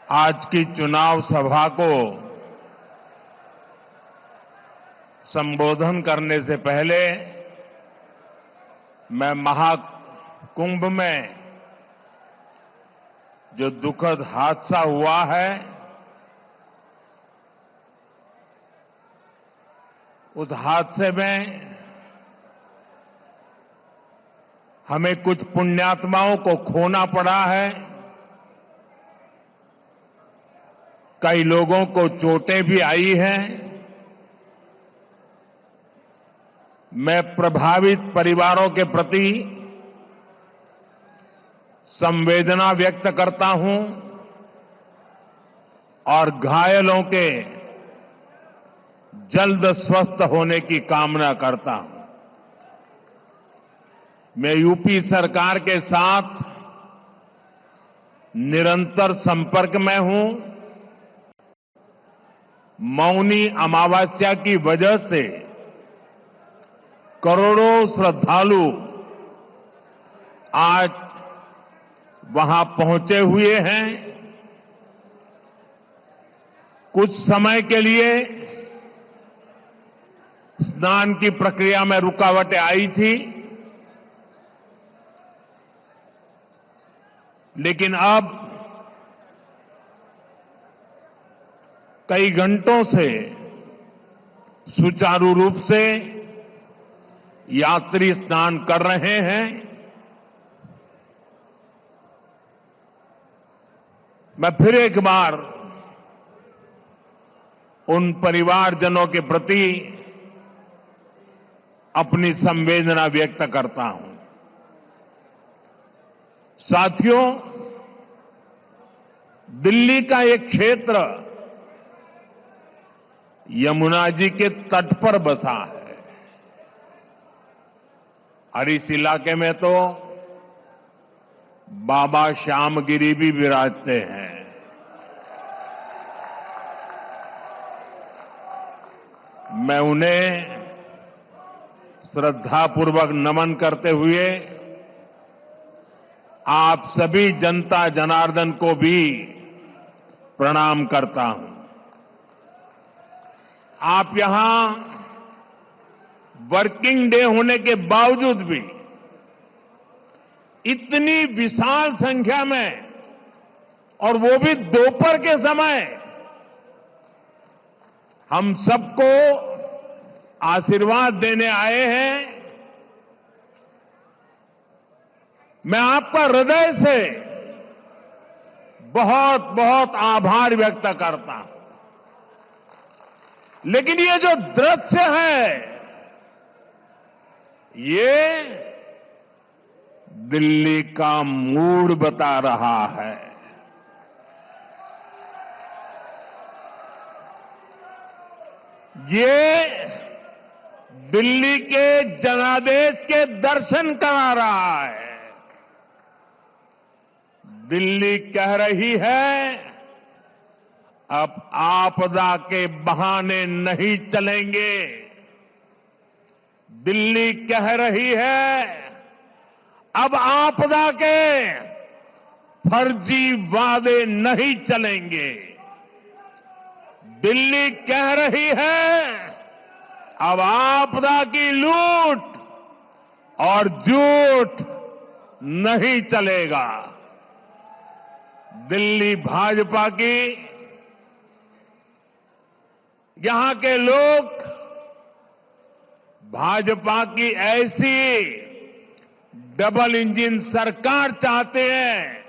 आज की चुनाव सभा को संबोधन करने से पहले मैं महाकुंभ में जो दुखद हादसा हुआ है, उस हादसे में हमें कुछ पुण्यात्माओं को खोना पड़ा है। कई लोगों को चोटें भी आई हैं। मैं प्रभावित परिवारों के प्रति संवेदना व्यक्त करता हूं और घायलों के जल्द स्वस्थ होने की कामना करता हूं। मैं यूपी सरकार के साथ निरंतर संपर्क में हूं। मौनी अमावस्या की वजह से करोड़ों श्रद्धालु आज वहां पहुंचे हुए हैं। कुछ समय के लिए स्नान की प्रक्रिया में रुकावटें आई थी, लेकिन अब कई घंटों से सुचारू रूप से यात्री स्नान कर रहे हैं। मैं फिर एक बार उन परिवारजनों के प्रति अपनी संवेदना व्यक्त करता हूं। साथियों, दिल्ली का एक क्षेत्र यमुना जी के तट पर बसा है और इस इलाके में तो बाबा श्यामगिरी भी विराजते हैं। मैं उन्हें श्रद्धापूर्वक नमन करते हुए आप सभी जनता जनार्दन को भी प्रणाम करता हूं। आप यहां वर्किंग डे होने के बावजूद भी इतनी विशाल संख्या में, और वो भी दोपहर के समय, हम सबको आशीर्वाद देने आए हैं। मैं आपका हृदय से बहुत बहुत आभार व्यक्त करता हूं। लेकिन ये जो दृश्य है, ये दिल्ली का मूड बता रहा है। ये दिल्ली के जनादेश के दर्शन करा रहा है। दिल्ली कह रही है, अब आपदा के बहाने नहीं चलेंगे। दिल्ली कह रही है, अब आपदा के फर्जी वादे नहीं चलेंगे। दिल्ली कह रही है, अब आपदा की लूट और झूठ नहीं चलेगा। दिल्ली भाजपा की, यहां के लोग भाजपा की ऐसी डबल इंजन सरकार चाहते हैं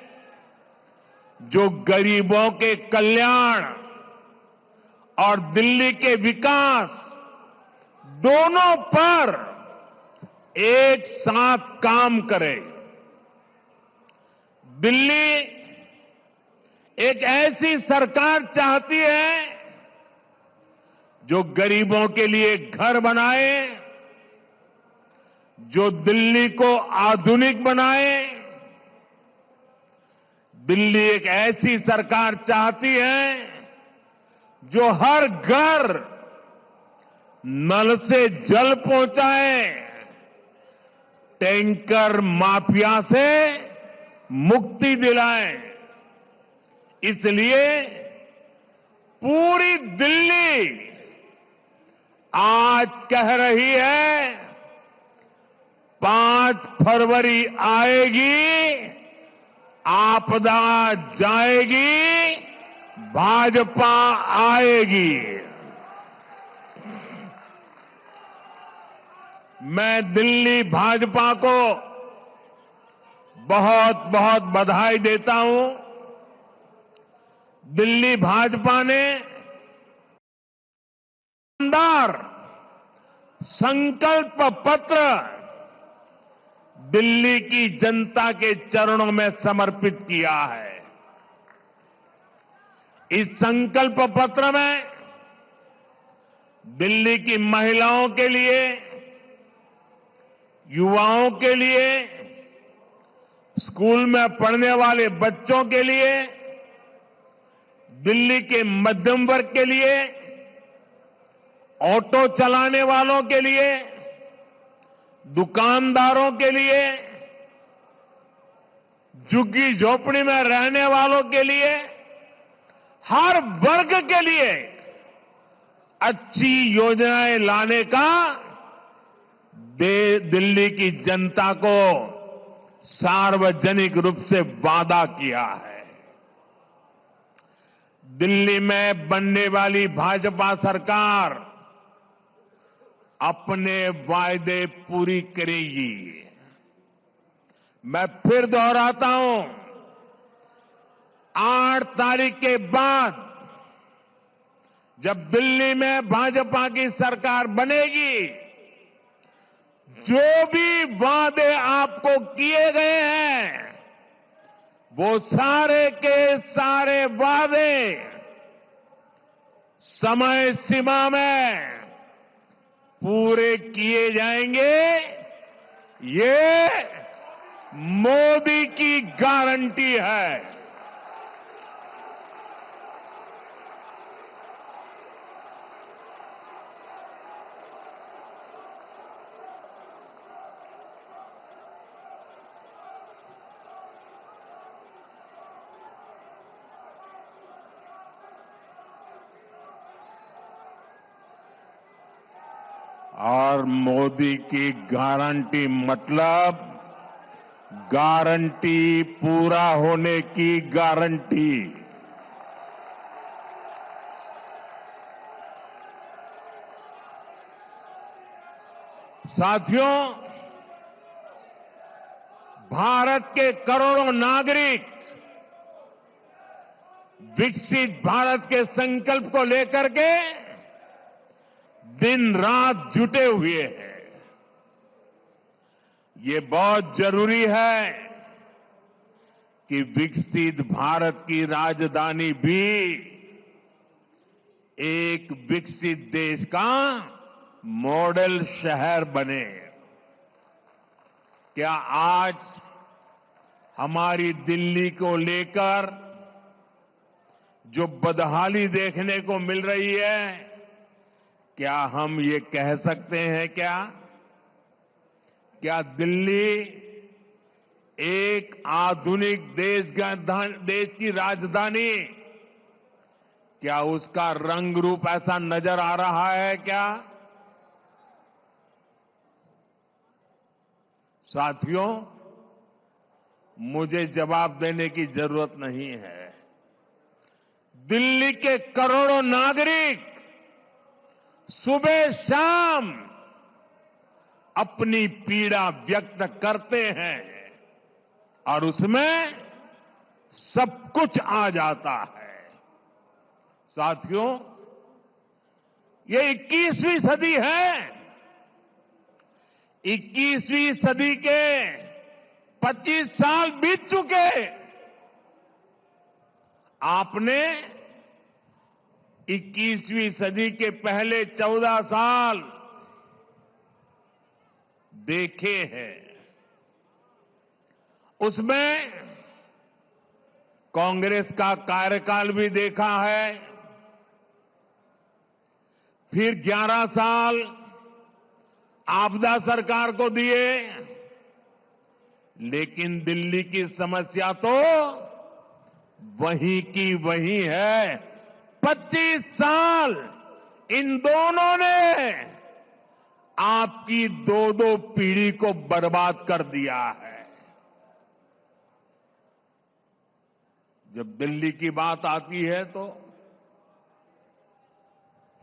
जो गरीबों के कल्याण और दिल्ली के विकास दोनों पर एक साथ काम करे। दिल्ली एक ऐसी सरकार चाहती है जो गरीबों के लिए घर बनाए, जो दिल्ली को आधुनिक बनाए। दिल्ली एक ऐसी सरकार चाहती है जो हर घर नल से जल पहुंचाए, टैंकर माफिया से मुक्ति दिलाए। इसलिए पूरी दिल्ली आज कह रही है 5 फरवरी आएगी, आपदा जाएगी, भाजपा आएगी। मैं दिल्ली भाजपा को बहुत बहुत बधाई देता हूं। दिल्ली भाजपा ने शानदार संकल्प पत्र दिल्ली की जनता के चरणों में समर्पित किया है। इस संकल्प पत्र में दिल्ली की महिलाओं के लिए, युवाओं के लिए, स्कूल में पढ़ने वाले बच्चों के लिए, दिल्ली के मध्यम वर्ग के लिए, ऑटो चलाने वालों के लिए, दुकानदारों के लिए, झुग्गी झोपड़ी में रहने वालों के लिए, हर वर्ग के लिए अच्छी योजनाएं लाने का दिल्ली की जनता को सार्वजनिक रूप से वादा किया है। दिल्ली में बनने वाली भाजपा सरकार अपने वायदे पूरी करेगी। मैं फिर दोहराता हूं, 8 तारीख के बाद जब दिल्ली में भाजपा की सरकार बनेगी, जो भी वादे आपको किए गए हैं, वो सारे के सारे वादे समय सीमा में पूरे किए जाएंगे। ये मोदी की गारंटी है। और मोदी की गारंटी मतलब गारंटी पूरा होने की गारंटी। साथियों, भारत के करोड़ों नागरिक विकसित भारत के संकल्प को लेकर के दिन रात जुटे हुए हैं। ये बहुत जरूरी है कि विकसित भारत की राजधानी भी एक विकसित देश का मॉडल शहर बने। क्या आज हमारी दिल्ली को लेकर जो बदहाली देखने को मिल रही है, क्या हम ये कह सकते हैं क्या दिल्ली एक आधुनिक देश की राजधानी, क्या उसका रंग रूप ऐसा नजर आ रहा है क्या? साथियों, मुझे जवाब देने की जरूरत नहीं है। दिल्ली के करोड़ों नागरिक सुबह शाम अपनी पीड़ा व्यक्त करते हैं और उसमें सब कुछ आ जाता है। साथियों, ये 21वीं सदी है। 21वीं सदी के 25 साल बीत चुके। आपने 21वीं सदी के पहले 14 साल देखे हैं। उसमें कांग्रेस का कार्यकाल भी देखा है। फिर 11 साल आपदा सरकार को दिए, लेकिन दिल्ली की समस्या तो वहीं की वहीं है। 25 साल इन दोनों ने आपकी दो दो पीढ़ी को बर्बाद कर दिया है। जब दिल्ली की बात आती है तो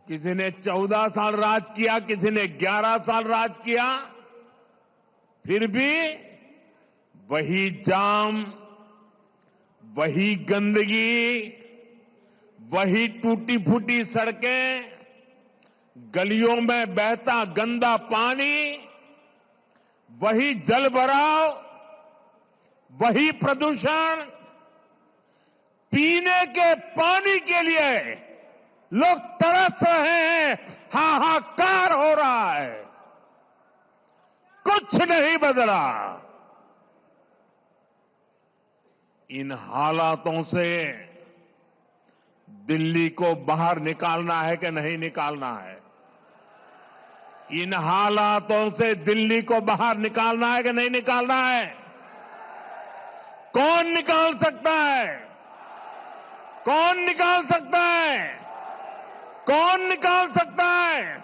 किसी ने 14 साल राज किया, किसी ने 11 साल राज किया, फिर भी वही जाम, वही गंदगी, वही टूटी फूटी सड़कें, गलियों में बहता गंदा पानी, वही जल भराव, वही प्रदूषण। पीने के पानी के लिए लोग तरस रहे हैं, हाहाकार हो रहा है। कुछ नहीं बदला। इन हालातों से दिल्ली को बाहर निकालना है कि नहीं निकालना है? इन हालातों से दिल्ली को बाहर निकालना है कि नहीं निकालना है? कौन निकाल सकता है? कौन निकाल सकता है? कौन निकाल सकता है?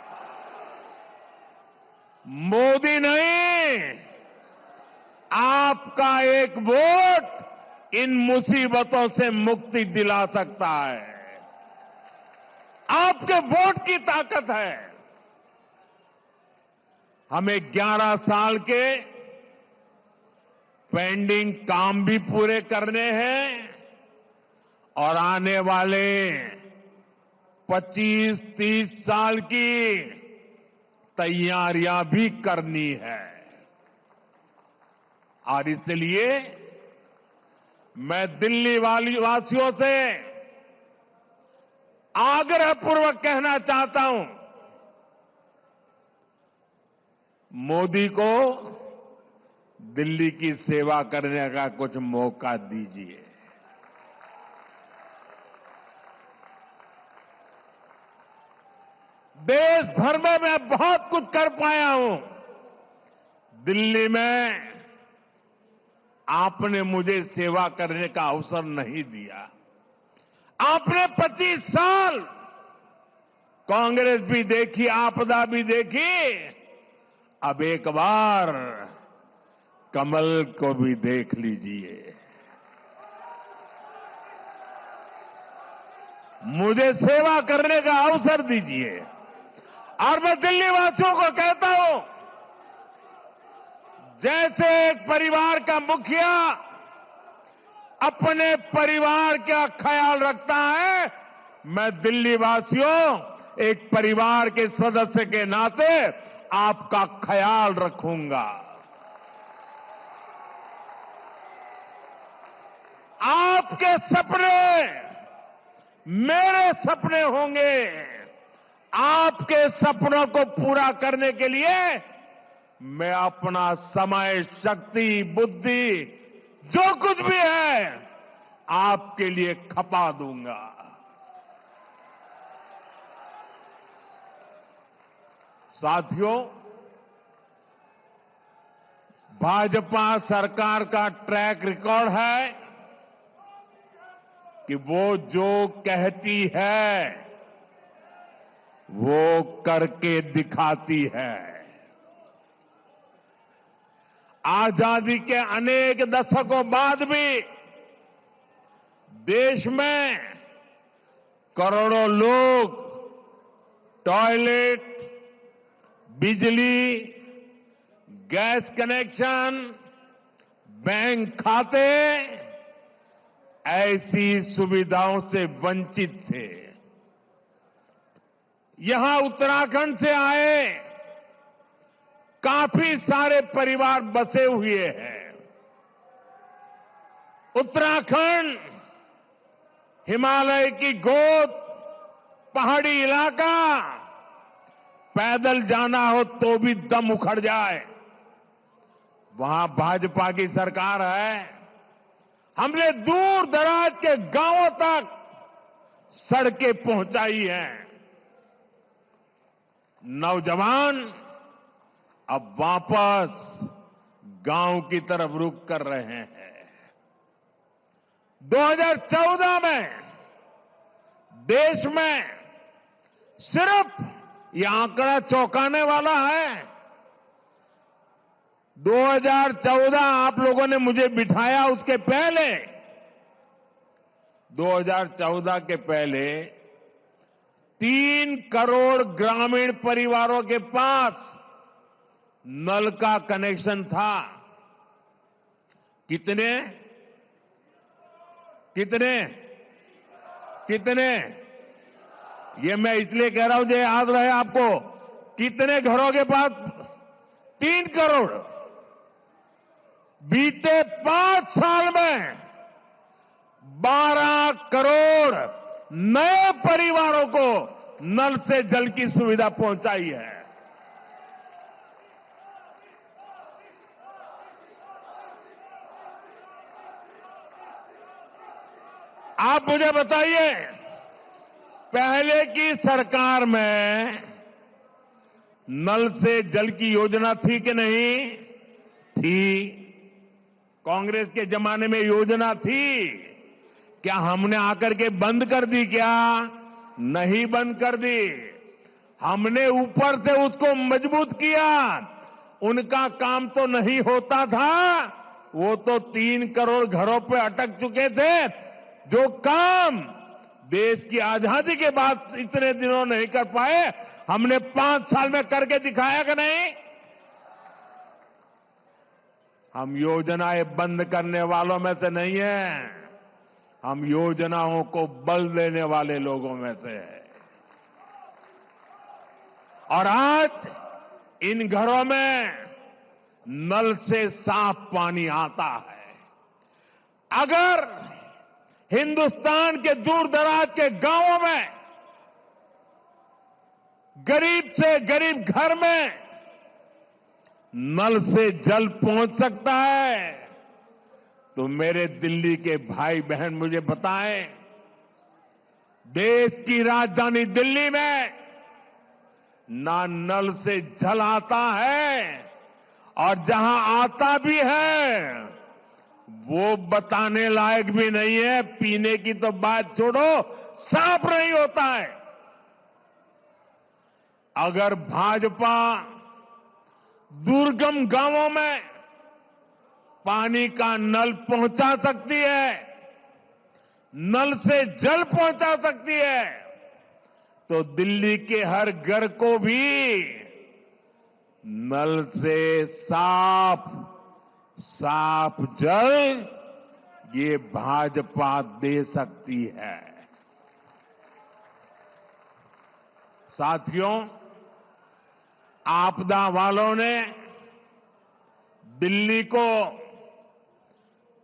मोदी नहीं, आपका एक वोट इन मुसीबतों से मुक्ति दिला सकता है। आपके वोट की ताकत है। हमें 11 साल के पेंडिंग काम भी पूरे करने हैं और आने वाले 25-30 साल की तैयारियां भी करनी है। और इसलिए मैं दिल्ली वासियों से आग्रहपूर्वक कहना चाहता हूं, मोदी को दिल्ली की सेवा करने का कुछ मौका दीजिए। देश भर में मैं बहुत कुछ कर पाया हूं। दिल्ली में आपने मुझे सेवा करने का अवसर नहीं दिया। आपने 25 साल कांग्रेस भी देखी, आपदा भी देखी। अब एक बार कमल को भी देख लीजिए। मुझे सेवा करने का अवसर दीजिए। और मैं दिल्ली वासियों को कहता हूं, जैसे एक परिवार का मुखिया अपने परिवार का ख्याल रखता है, मैं दिल्ली वासियों एक परिवार के सदस्य के नाते आपका ख्याल रखूंगा। आपके सपने मेरे सपने होंगे। आपके सपनों को पूरा करने के लिए मैं अपना समय, शक्ति, बुद्धि, जो कुछ भी है आपके लिए खपा दूंगा। साथियों, भाजपा सरकार का ट्रैक रिकॉर्ड है कि वो जो कहती है वो करके दिखाती है। आजादी के अनेक दशकों बाद भी देश में करोड़ों लोग टॉयलेट, बिजली, गैस कनेक्शन, बैंक खाते ऐसी सुविधाओं से वंचित थे। यहां उत्तराखंड से आए काफी सारे परिवार बसे हुए हैं। उत्तराखंड हिमालय की गोद, पहाड़ी इलाका, पैदल जाना हो तो भी दम उखड़ जाए। वहां भाजपा की सरकार है। हमने दूर दराज के गांवों तक सड़कें पहुंचाई हैं। नौजवान अब वापस गांव की तरफ रुख कर रहे हैं। 2014 में देश में सिर्फ ये आंकड़ा चौंकाने वाला है। 2014 आप लोगों ने मुझे बिठाया, उसके पहले 2014 के पहले 3 करोड़ ग्रामीण परिवारों के पास नल का कनेक्शन था। कितने कितने कितने? ये मैं इसलिए कह रहा हूं जो याद रहे आपको। कितने घरों के पास? 3 करोड़। बीते 5 साल में 12 करोड़ नए परिवारों को नल से जल की सुविधा पहुंचाई है। आप मुझे बताइए, पहले की सरकार में नल से जल की योजना थी कि नहीं थी? कांग्रेस के जमाने में योजना थी। क्या हमने आकर के बंद कर दी? क्या नहीं बंद कर दी। हमने ऊपर से उसको मजबूत किया। उनका काम तो नहीं होता था, वो तो 3 करोड़ घरों पे अटक चुके थे। जो काम देश की आजादी के बाद इतने दिनों नहीं कर पाए, हमने 5 साल में करके दिखाया कि नहीं? हम योजनाएं बंद करने वालों में से नहीं है, हम योजनाओं को बल देने वाले लोगों में से है। और आज इन घरों में नल से साफ पानी आता है। अगर हिंदुस्तान के दूर दराज के गांवों में गरीब से गरीब घर में नल से जल पहुंच सकता है, तो मेरे दिल्ली के भाई बहन मुझे बताएं, देश की राजधानी दिल्ली में ना नल से जल आता है, और जहां आता भी है वो बताने लायक भी नहीं है। पीने की तो बात छोड़ो, साफ नहीं होता है। अगर भाजपा दुर्गम गांवों में पानी का नल पहुंचा सकती है, नल से जल पहुंचा सकती है, तो दिल्ली के हर घर को भी नल से साफ जल ये भाजपा दे सकती है। साथियों, आपदा वालों ने दिल्ली को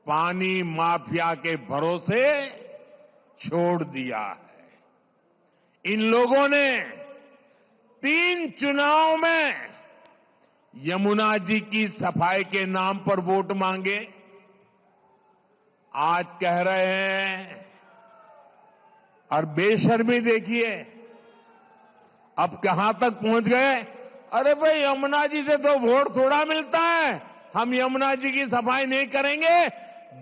पानी माफिया के भरोसे छोड़ दिया है। इन लोगों ने 3 चुनाव में यमुना जी की सफाई के नाम पर वोट मांगे। आज कह रहे हैं, और बेशर्मी देखिए अब कहां तक पहुंच गए। अरे भाई, यमुना जी से तो वोट थोड़ा मिलता है, हम यमुना जी की सफाई नहीं करेंगे।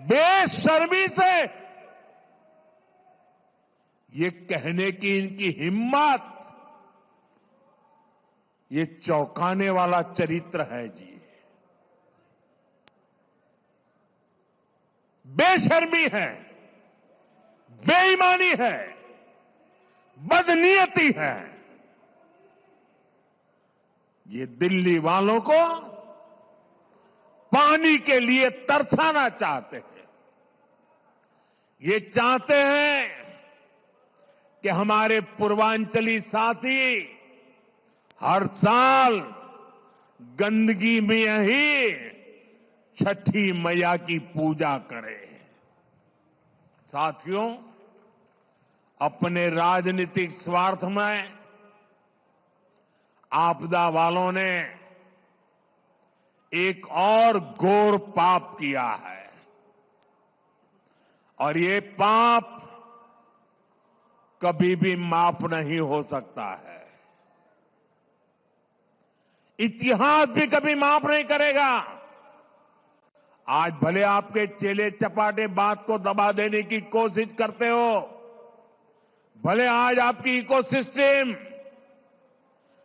बेशर्मी से ये कहने की इनकी हिम्मत, ये चौंकाने वाला चरित्र है जी। बेशर्मी है, बेईमानी है, बदनीयती है। ये दिल्ली वालों को पानी के लिए तरसाना चाहते हैं। ये चाहते हैं कि हमारे पूर्वांचली साथी हर साल गंदगी में ही छठी मैया की पूजा करें। साथियों, अपने राजनीतिक स्वार्थ में आपदा वालों ने एक और घोर पाप किया है, और ये पाप कभी भी माफ नहीं हो सकता है। इतिहास भी कभी माफ नहीं करेगा। आज भले आपके चेले चपाटे बात को दबा देने की कोशिश करते हो, भले आज आपकी इकोसिस्टम